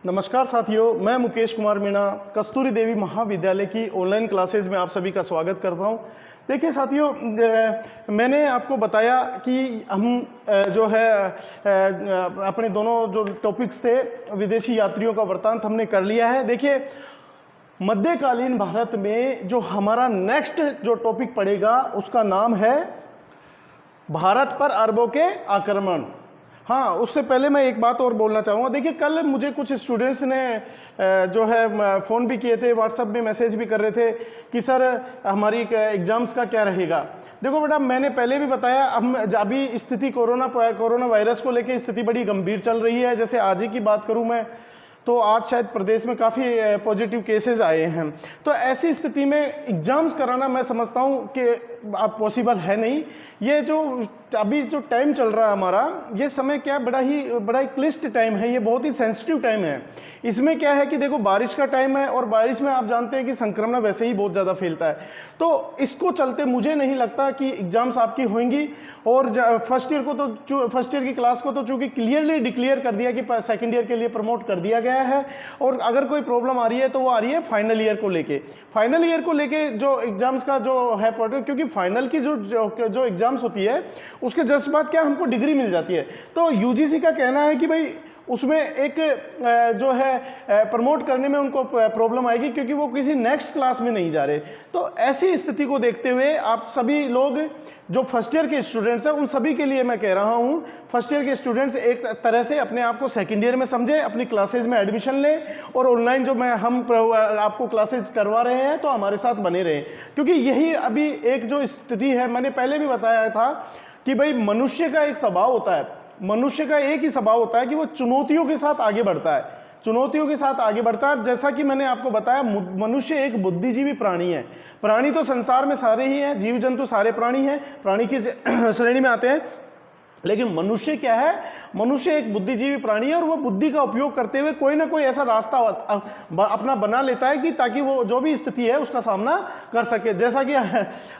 नमस्कार साथियों, मैं मुकेश कुमार मीणा कस्तूरी देवी महाविद्यालय की ऑनलाइन क्लासेस में आप सभी का स्वागत करता हूं। देखिए साथियों, मैंने आपको बताया कि हम जो है अपने दोनों जो टॉपिक्स थे विदेशी यात्रियों का वृत्तांत हमने कर लिया है। देखिए, मध्यकालीन भारत में जो हमारा नेक्स्ट जो टॉपिक पड़ेगा उसका नाम है भारत पर अरबों के आक्रमण। हाँ, उससे पहले मैं एक बात और बोलना चाहूँगा। देखिए, कल मुझे कुछ स्टूडेंट्स ने जो है फ़ोन भी किए थे, व्हाट्सएप में मैसेज भी कर रहे थे कि सर हमारी एग्ज़ाम्स का क्या रहेगा। देखो बेटा, मैंने पहले भी बताया, हम अभी स्थिति कोरोना वायरस को लेकर स्थिति बड़ी गंभीर चल रही है। जैसे आज ही की बात करूँ मैं, तो आज शायद प्रदेश में काफ़ी पॉजिटिव केसेस आए हैं। तो ऐसी स्थिति में एग्ज़ाम्स कराना मैं समझता हूँ कि अब पॉसिबल है नहीं। ये जो अभी जो टाइम चल रहा है हमारा, ये समय क्या बड़ा ही क्लिष्ट टाइम है, ये बहुत ही सेंसिटिव टाइम है। इसमें क्या है कि देखो, बारिश का टाइम है और बारिश में आप जानते हैं कि संक्रमण वैसे ही बहुत ज़्यादा फैलता है। तो इसको चलते मुझे नहीं लगता कि एग्ज़ाम्स आपकी होंगी। और फर्स्ट ईयर की क्लास को तो चूँकि क्लियरली डिक्लेयर कर दिया कि सेकेंड ईयर के लिए प्रमोट कर दिया गया है। और अगर कोई प्रॉब्लम आ रही है तो वो आ रही है फाइनल ईयर को लेके। फाइनल ईयर को लेके जो एग्ज़ाम्स का जो है, क्योंकि फाइनल की जो एग्ज़ाम्स होती है उसके जस्ट बाद क्या हमको डिग्री मिल जाती है। तो यूजीसी का कहना है कि भाई उसमें एक जो है प्रमोट करने में उनको प्रॉब्लम आएगी, क्योंकि वो किसी नेक्स्ट क्लास में नहीं जा रहे। तो ऐसी स्थिति को देखते हुए आप सभी लोग जो फर्स्ट ईयर के स्टूडेंट्स हैं, उन सभी के लिए मैं कह रहा हूँ, फर्स्ट ईयर के स्टूडेंट्स एक तरह से अपने आप को सेकेंड ईयर में समझे, अपनी क्लासेज में एडमिशन लें और ऑनलाइन जो हम आपको क्लासेज करवा रहे हैं तो हमारे साथ बने रहें। क्योंकि यही अभी एक जो स्थिति है, मैंने पहले भी बताया था कि भाई मनुष्य का एक स्वभाव होता है, मनुष्य का एक ही स्वभाव होता है कि वो चुनौतियों के साथ आगे बढ़ता है, चुनौतियों के साथ आगे बढ़ता है। जैसा कि मैंने आपको बताया, मनुष्य एक बुद्धिजीवी प्राणी है। प्राणी तो संसार में सारे ही हैं, जीव जंतु सारे प्राणी हैं, प्राणी की श्रेणी में आते हैं। लेकिन मनुष्य क्या है? मनुष्य एक बुद्धिजीवी प्राणी है और वो बुद्धि का उपयोग करते हुए कोई ना कोई ऐसा रास्ता अपना बना लेता है कि ताकि वो जो भी स्थिति है उसका सामना कर सके। जैसा कि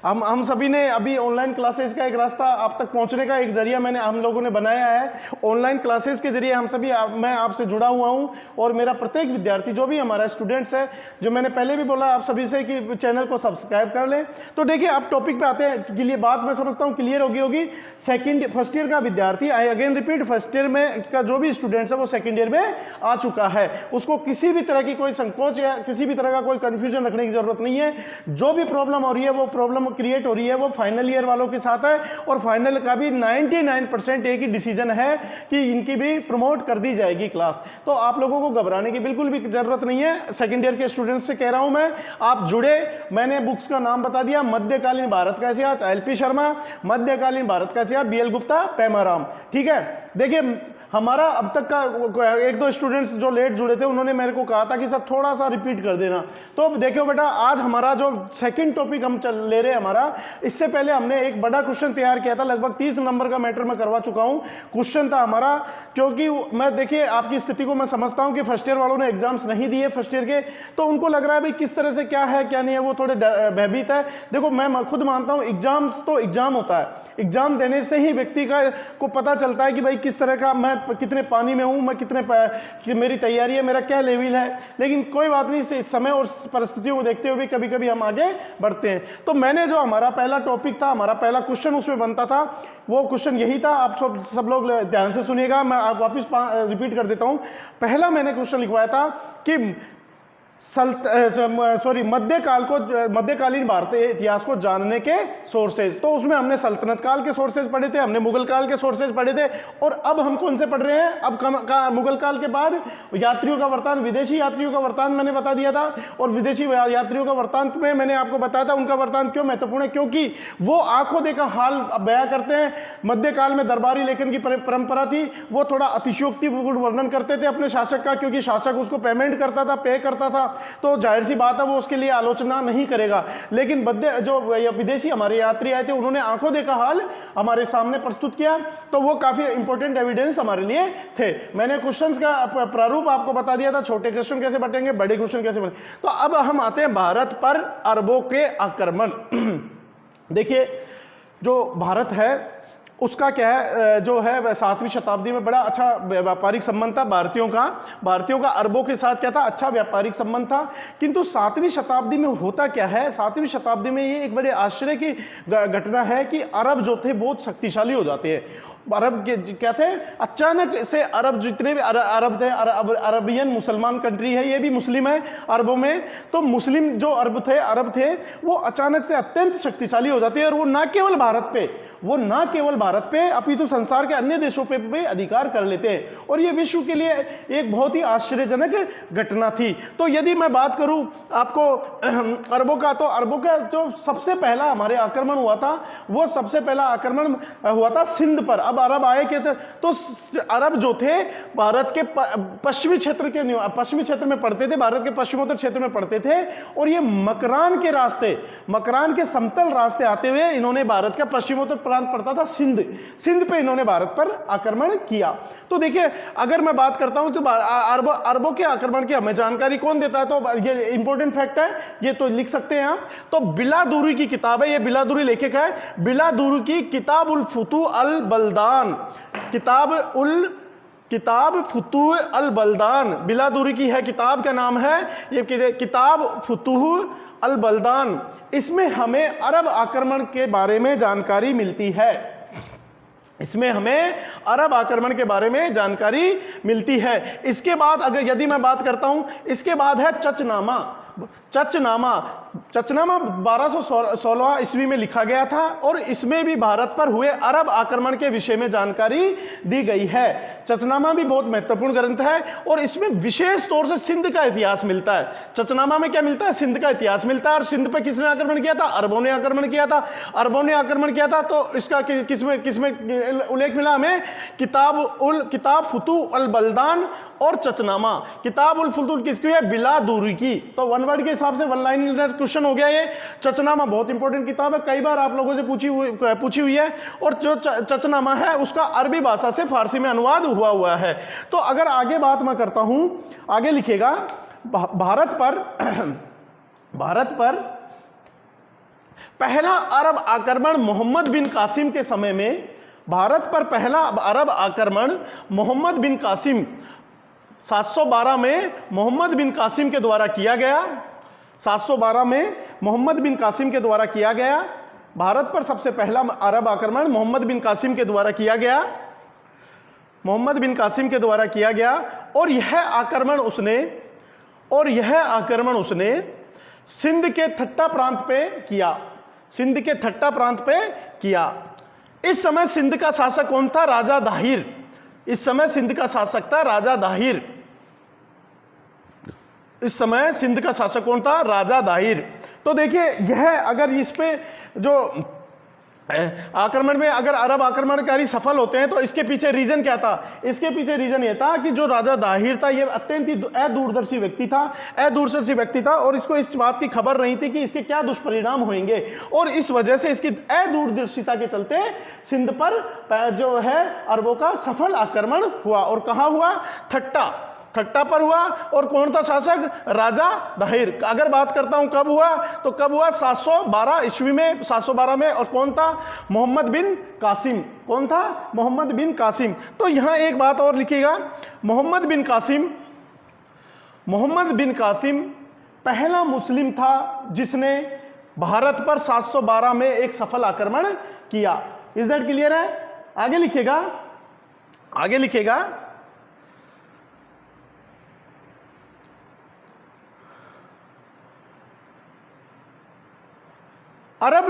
हम सभी ने अभी ऑनलाइन क्लासेस का एक रास्ता आप तक पहुंचने का एक जरिया हम लोगों ने बनाया है। ऑनलाइन क्लासेस के जरिए हम सभी मैं आपसे जुड़ा हुआ हूं और मेरा प्रत्येक विद्यार्थी जो भी हमारा स्टूडेंट्स है, जो मैंने पहले भी बोला आप सभी से कि चैनल को सब्सक्राइब कर लें। तो देखिए, आप टॉपिक पे आते हैं, के लिए बात मैं समझता हूँ क्लियर होगी। फर्स्ट ईयर का विद्यार्थी, I again repeat, first year में का जो भी स्टूडेंट्स है वो सेकंड ईयर में आ चुका है। उसको किसी भी तरह की कोई संकोच या किसी भी तरह का कोई कंफ्यूजन रखने की जरूरत नहीं है। जो भी प्रॉब्लम हो रही है, वो प्रॉब्लम क्रिएट हो रही है, वो फाइनल ईयर वालों के साथ है। और फाइनल का भी 99% एक ही डिसीजन है कि इनकी भी प्रमोट कर दी जाएगी क्लास। तो आप लोगों को घबराने की बिल्कुल भी जरूरत नहीं है। सेकंड ईयर के स्टूडेंट्स से कह रहा हूं मैं, आप जुड़े। मैंने बुक्स का नाम बता दिया, मध्यकालीन भारत का इतिहास एलपी शर्मा, मध्यकालीन भारत का इतिहास बीएल गुप्ता, पेमाराम। ठीक है, देखिए हमारा अब तक का एक दो स्टूडेंट्स जो लेट जुड़े थे उन्होंने मेरे को कहा था कि सर थोड़ा सा रिपीट कर देना। तो देखो बेटा, आज हमारा जो सेकंड टॉपिक हम ले रहे हैं हमारा, इससे पहले हमने एक बड़ा क्वेश्चन तैयार किया था, लगभग 30 नंबर का मैटर मैं करवा चुका हूं। क्वेश्चन था हमारा, क्योंकि मैं देखिए आपकी स्थिति को मैं समझता हूं कि फर्स्ट ईयर वालों ने एग्जाम्स नहीं दिए फर्स्ट ईयर के, तो उनको लग रहा है भाई किस तरह से क्या है क्या नहीं है, वो थोड़े भयभीत है। देखो, मैं खुद मानता हूं एग्जाम्स तो एग्जाम होता है, एग्जाम देने से ही व्यक्ति को पता चलता है कि भाई किस तरह का मैं कितने पानी में हूं, मैं कि मेरी तैयारी है, मेरा क्या लेवल है। लेकिन कोई बात नहीं, समय और परिस्थितियों को देखते हुए कभी कभी हम आगे बढ़ते हैं। तो मैंने जो हमारा पहला टॉपिक था, हमारा पहला क्वेश्चन उसमें बनता था, वो क्वेश्चन यही था। आप सब लोग ध्यान से सुनिएगा, मैं आप वापिस रिपीट कर देता हूं। पहला मैंने क्वेश्चन लिखवाया था कि मध्यकालीन भारतीय इतिहास को जानने के सोर्सेज। तो उसमें हमने सल्तनत काल के सोर्सेज पढ़े थे, हमने मुगल काल के सोर्सेज पढ़े थे, और अब हम कौन से पढ़ रहे हैं? अब मुगल काल के बाद यात्रियों का वृत्तांत, विदेशी यात्रियों का वृत्तांत मैंने बता दिया था। और विदेशी यात्रियों का वृत्तांत में मैंने आपको बताया था उनका वृत्तांत क्यों महत्वपूर्ण है, क्योंकि वो आंखों देखा हाल बयां करते हैं। मध्यकाल में दरबारी लेखन की परंपरा थी, वो थोड़ा अतिशयोक्तिपूर्ण वर्णन करते थे अपने शासक का, क्योंकि शासक उसको पेमेंट करता था, पे करता था, तो जाहिर सी बात है वो उसके लिए आलोचना नहीं करेगा। लेकिन जो विदेशी हमारे यात्री आए थे, उन्होंने आंखों देखा हाल हमारे सामने प्रस्तुत किया, तो वो काफी इंपॉर्टेंट एविडेंस हमारे लिए थे। मैंने क्वेश्चंस का प्रारूप आपको बता दिया था, छोटे क्वेश्चन कैसे बटेंगे, बड़े क्वेश्चन कैसे बटेंगे। तो अब हम आते हैं भारत पर अरबों के आक्रमण। देखिए, जो भारत है उसका क्या है जो है वह 7वीं शताब्दी में बड़ा अच्छा व्यापारिक संबंध था भारतीयों का अरबों के साथ क्या था, अच्छा व्यापारिक संबंध था। किंतु 7वीं शताब्दी में होता क्या है, 7वीं शताब्दी में ये एक बड़े आश्चर्य की घटना है कि अरब जो थे बहुत शक्तिशाली हो जाते हैं। अरब क्या थे, अचानक से अरब जितने भी अरब थे, अरबियन मुसलमान कंट्री है, ये भी मुस्लिम है अरबों में, तो मुस्लिम जो अरब थे वो अचानक से अत्यंत शक्तिशाली हो जाते हैं और वो ना केवल भारत पे अपितु संसार के अन्य देशों पे भी अधिकार कर लेते हैं। और ये विश्व के लिए एक बहुत ही आश्चर्यजनक घटना थी। तो यदि मैं बात करूं आपको अरबों का, तो अरबों का जो सबसे पहला हमारे आक्रमण हुआ था, वो सबसे पहला आक्रमण हुआ था सिंध पर। अब अरब आए के तो अरब जो थे भारत के पश्चिमी क्षेत्र में पड़ते थे, भारत के पश्चिमोत्तर क्षेत्र में पड़ते थे, और ये मकरान के समतल रास्ते आते हुए इन्होंने भारत का पश्चिमोत्तर प्रांत पड़ता था सिंध पे इन्होंने भारत पर आक्रमण किया। तो देखिए अगर मैं बात करता हूं तो अरबों के आक्रमण की हमें जानकारी कौन देता है, तो ये इंपॉर्टेंट फैक्ट है, ये तो लिख सकते हैं आप। तो बिलादुरी की किताब है, ये बिलादुरी लेखक है, बिलादुरी की किताब उल फुतू अल बल्दान, किताब फुतूह अल बल्दान बिलादुरी की है, किताब का नाम है ये किताब फुतूह अल बल्दान। इसमें हमें अरब आक्रमण के बारे में जानकारी मिलती है, इसमें हमें अरब आक्रमण के बारे में जानकारी मिलती है। इसके बाद अगर यदि मैं बात करता हूं, इसके बाद है चचनामा 1216 ईस्वी में लिखा गया था और इसमें भी भारत पर हुए अरब आक्रमण के विषय में जानकारी दी गई है। चचनामा भी बहुत महत्वपूर्ण ग्रंथ है और इसमें विशेष तौर से सिंध का इतिहास मिलता है। चचनामा में क्या मिलता है, सिंध का इतिहास मिलता है। और सिंध पर किसने आक्रमण किया था, अरबों ने आक्रमण किया था। तो इसका किसमें उल्लेख मिला हमें, किताब फुतू अल बल्दान और चचनामा। किताब उल फुतूह किसकी है, बिलादुरी की। तो वन वर्ड के हिसाब से वन लाइन क्वेश्चन हो गया ये। चचनामा बहुत इंपॉर्टेंट किताब है, कई बार आप लोगों से पूछी हुई है। और जो चचनामा है उसका अरबी भाषा से फारसी में अनुवाद हुआ है। तो अगर आगे बात मैं करता हूं, आगे लिखेगा भारत पर पहला अरब आक्रमण मोहम्मद बिन कासिम के समय में, भारत पर पहला अरब आक्रमण मोहम्मद बिन कासिम 712 में मोहम्मद बिन कासिम के द्वारा किया गया। 712 में मोहम्मद बिन कासिम के द्वारा किया गया। भारत पर सबसे पहला अरब आक्रमण मोहम्मद बिन कासिम के द्वारा किया गया। और यह आक्रमण उसने सिंध के थट्टा प्रांत पे किया। इस समय सिंध का शासक कौन था, राजा दाहिर। इस समय सिंध का शासक कौन था, राजा दाहिर। तो देखिए यह अगर इस पे जो आक्रमण में अगर अरब आक्रमणकारी सफल होते हैं तो इसके पीछे रीजन क्या था, इसके पीछे रीजन यह था कि जो राजा दाहिर था ये अत्यंत ही अदूरदर्शी व्यक्ति था और इसको इस बात की खबर नहीं थी कि इसके क्या दुष्परिणाम होंगे। और इस वजह से इसकी अदूरदर्शिता के चलते सिंध पर जो है अरबों का सफल आक्रमण हुआ। और कहां हुआ, थट्टा पर हुआ। और कौन था शासक, राजा दाहिर। अगर बात करता हूं कब हुआ, तो कब हुआ, 712 ईस्वी में, 712 में। और कौन था, मोहम्मद बिन कासिम। तो यहां एक बात और लिखिएगा, मोहम्मद बिन कासिम पहला मुस्लिम था जिसने भारत पर 712 में एक सफल आक्रमण किया। इज दैट क्लियर है। आगे लिखेगा अरब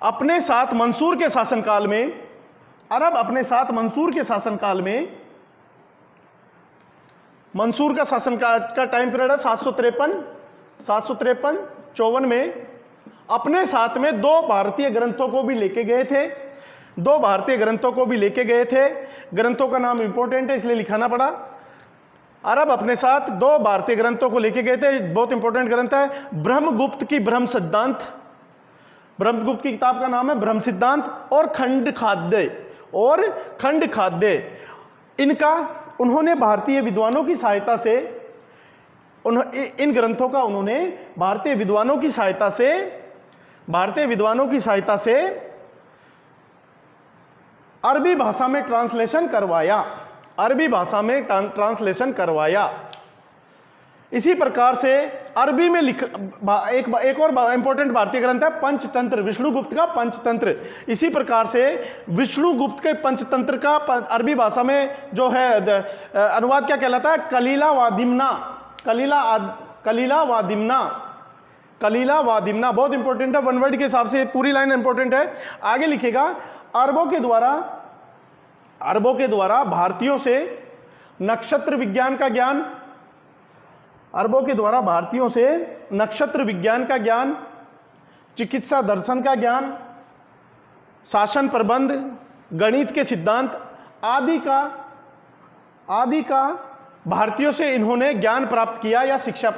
अपने साथ मंसूर के शासनकाल में, मंसूर का शासनकाल का टाइम पीरियड है 753-54 में, अपने साथ में दो भारतीय ग्रंथों को भी लेके गए थे। ग्रंथों का नाम इंपॉर्टेंट है इसलिए लिखाना पड़ा। अरब अपने साथ दो भारतीय ग्रंथों को लेके गए थे, बहुत इंपॉर्टेंट ग्रंथ है। ब्रह्मगुप्त की किताब का नाम है ब्रह्म सिद्धांत, और खंड खाद्य। इनका उन्होंने भारतीय विद्वानों की सहायता से, इन ग्रंथों का उन्होंने भारतीय विद्वानों की सहायता से भारतीय विद्वानों की सहायता से अरबी भाषा में ट्रांसलेशन करवाया, अरबी भाषा में ट्रांसलेशन करवाया। इसी प्रकार से अरबी में एक और इंपॉर्टेंट भारतीय ग्रंथ है पंचतंत्र, विष्णुगुप्त का पंचतंत्र। इसी प्रकार से विष्णुगुप्त के पंचतंत्र का अरबी भाषा में जो है अनुवाद क्या कहलाता है? कलीला वादिमना, कलीला वादिमना, कलीला वादिमना। बहुत इंपॉर्टेंट है, वन वर्ड के हिसाब से पूरी लाइन इंपॉर्टेंट है। आगे लिखेगा, अरबों के द्वारा भारतीयों से नक्षत्र विज्ञान का ज्ञान, अरबों के द्वारा भारतीयों से नक्षत्र विज्ञान का ज्ञान, चिकित्सा दर्शन का ज्ञान, शासन प्रबंध, गणित के सिद्धांत आदि का भारतीयों से इन्होंने ज्ञान प्राप्त किया या शिक्षा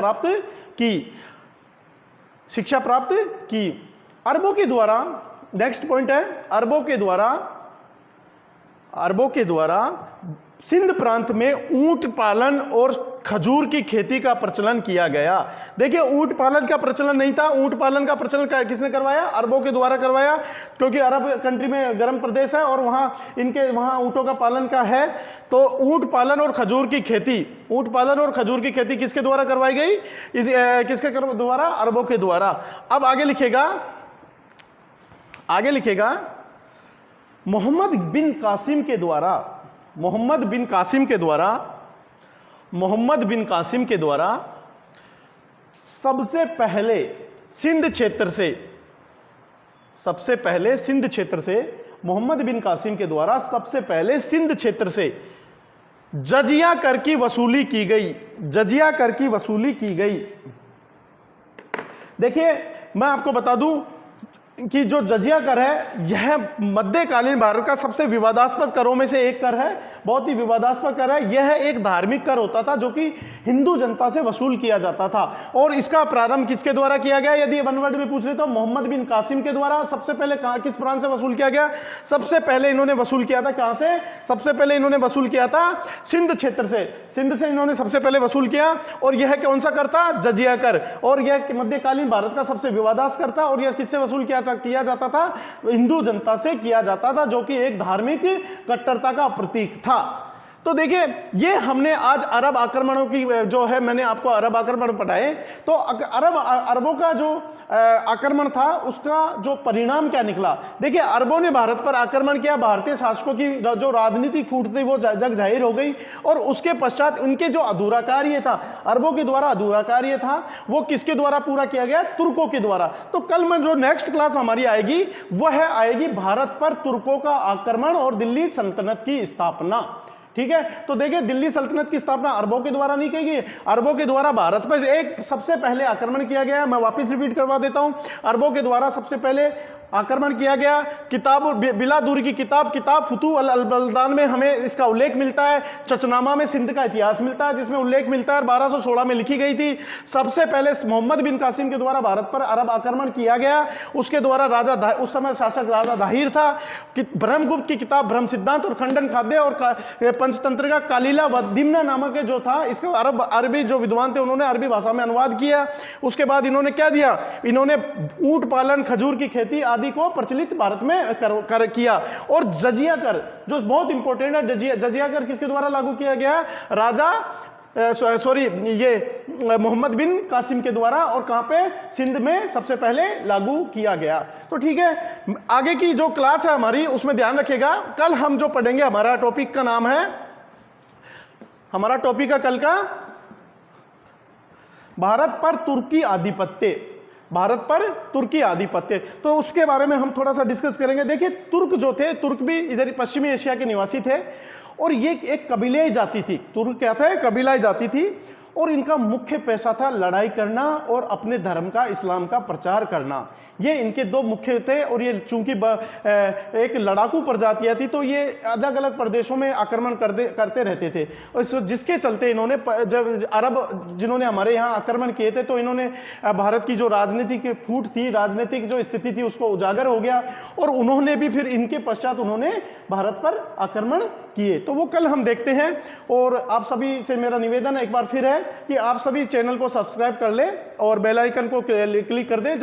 प्राप्त की। अरबों के द्वारा, नेक्स्ट पॉइंट है, अरबों के द्वारा सिंध प्रांत में ऊंट पालन और खजूर की खेती का प्रचलन किया गया। देखिए, ऊंट पालन का प्रचलन नहीं था, ऊंट पालन का प्रचलन किसने करवाया? अरबों के द्वारा करवाया, क्योंकि अरब कंट्री में गर्म प्रदेश है और वहाँ ऊंटों का पालन का है। तो ऊंट पालन और खजूर की खेती किसके द्वारा करवाई गई? किसके द्वारा? अरबों के द्वारा। अब आगे लिखेगा मोहम्मद बिन कासिम के द्वारा सबसे पहले सिंध क्षेत्र से मोहम्मद बिन कासिम के द्वारा सबसे पहले सिंध क्षेत्र से जजिया कर की वसूली की गई। देखिए, मैं आपको बता दूं कि जो जजिया कर है, यह मध्यकालीन भारत का सबसे विवादास्पद करों में से एक कर है, बहुत ही विवादास्पद कर है। यह एक धार्मिक कर होता था जो कि हिंदू जनता से वसूल किया जाता था। और इसका प्रारंभ किसके द्वारा किया गया? यदि वन वर्ड में पूछ ले तो मोहम्मद बिन कासिम के द्वारा। सबसे पहले किस प्रांत से वसूल किया गया? सबसे पहले इन्होंने वसूल किया था कहां से? सबसे पहले इन्होंने वसूल किया था सिंध क्षेत्र से। सिंध से इन्होंने सबसे पहले वसूल किया। और यह कौन सा कर था? जजिया कर। और यह मध्यकालीन भारत का सबसे विवादास्पद कर था। और यह किससे वसूल किया जाता था? हिंदू जनता से किया जाता था, जो कि एक धार्मिक कट्टरता का प्रतीक था। तो देखिए, ये हमने आज अरब आक्रमणों की जो है, मैंने आपको अरब आक्रमण पढ़ाए। तो अरबों का जो आक्रमण था, उसका जो परिणाम क्या निकला? देखिए, अरबों ने भारत पर आक्रमण किया, भारतीय शासकों की जो राजनीतिक फूट थी वो जग जाहिर हो गई। और उसके पश्चात उनके जो अधूरा कार्य था, अरबों के द्वारा अधूरा कार्य था, वो किसके द्वारा पूरा किया गया? तुर्कों के द्वारा। तो कल में जो नेक्स्ट क्लास हमारी आएगी, वह आएगी भारत पर तुर्कों का आक्रमण और दिल्ली सल्तनत की स्थापना। ठीक है, तो देखिए, दिल्ली सल्तनत की स्थापना अरबों के द्वारा नहीं की गई, अरबों के द्वारा भारत पर एक सबसे पहले आक्रमण किया गया। मैं वापस रिपीट करवा देता हूं, अरबों के द्वारा सबसे पहले आक्रमण किया गया। किताब बिला दूरी की किताब फुतू अल बलदान में हमें इसका उल्लेख मिलता है। चचनामा में सिंध का इतिहास मिलता है, जिसमें उल्लेख मिलता है 1216 में लिखी गई थी। सबसे पहले मोहम्मद बिन कासिम के द्वारा भारत पर अरब आक्रमण किया गया। उसके द्वारा उस समय शासक राजा दाहिर था। ब्रह्मगुप्त की किताब ब्रह्म सिद्धांत और खंडन खाद्य और पंचतंत्र का कालीला वदिमना नामक जो था, इसका अरबी जो विद्वान थे उन्होंने अरबी भाषा में अनुवाद किया। उसके बाद इन्होंने क्या दिया? इन्होंने ऊंट पालन, खजूर की खेती आदि को प्रचलित भारत में किया। और जजिया कर जो बहुत इंपॉर्टेंट है, जजिया कर किसके द्वारा लागू किया गया? मोहम्मद बिन कासिम के द्वारा। और कहां पे? सिंध में सबसे पहले लागू किया गया। तो ठीक है, आगे की जो क्लास है हमारी, उसमें ध्यान रखिएगा। कल हम जो पढ़ेंगे, हमारा टॉपिक का नाम है, हमारा टॉपिक है कल का भारत पर तुर्की आधिपत्य। तो उसके बारे में हम थोड़ा सा डिस्कस करेंगे। देखिए, तुर्क जो थे, तुर्क भी इधर पश्चिमी एशिया के निवासी थे और ये एक कबीलाई जाति थी। तुर्क क्या था? कबीलाई जाति थी। और इनका मुख्य पेशा था लड़ाई करना और अपने धर्म का, इस्लाम का प्रचार करना। ये इनके दो मुख्य थे। और ये चूंकि एक लड़ाकू प्रजातियां थी, तो ये अलग अलग प्रदेशों में आक्रमण करते रहते थे। और जिसके चलते इन्होंने, जब अरब जिन्होंने हमारे यहाँ आक्रमण किए थे, तो इन्होंने भारत की जो राजनीतिक फूट थी, राजनीतिक जो स्थिति थी, उसको उजागर हो गया। और उन्होंने भी फिर इनके पश्चात उन्होंने भारत पर आक्रमण किए। तो वो कल हम देखते हैं। और आप सभी से मेरा निवेदन एक बार फिर है कि आप सभी चैनल को सब्सक्राइब कर लें और बेल आइकन को क्लिक कर दें।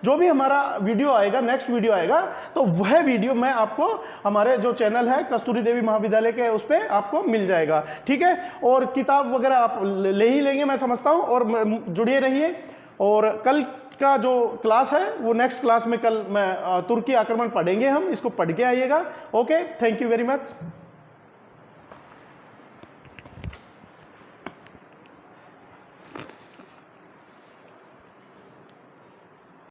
जो भी हमारा वीडियो आएगा, नेक्स्ट वीडियो आएगा, तो वह वीडियो मैं आपको हमारे जो चैनल है कस्तूरी देवी महाविद्यालय के, उस पर आपको मिल जाएगा। ठीक है, और किताब वगैरह आप ले ही लेंगे मैं समझता हूँ, और जुड़े रहिए। और कल का जो क्लास है वो नेक्स्ट क्लास में कल मैं तुर्की आक्रमण पढ़ेंगे हम, इसको पढ़ के आइएगा। Okay, thank you very much.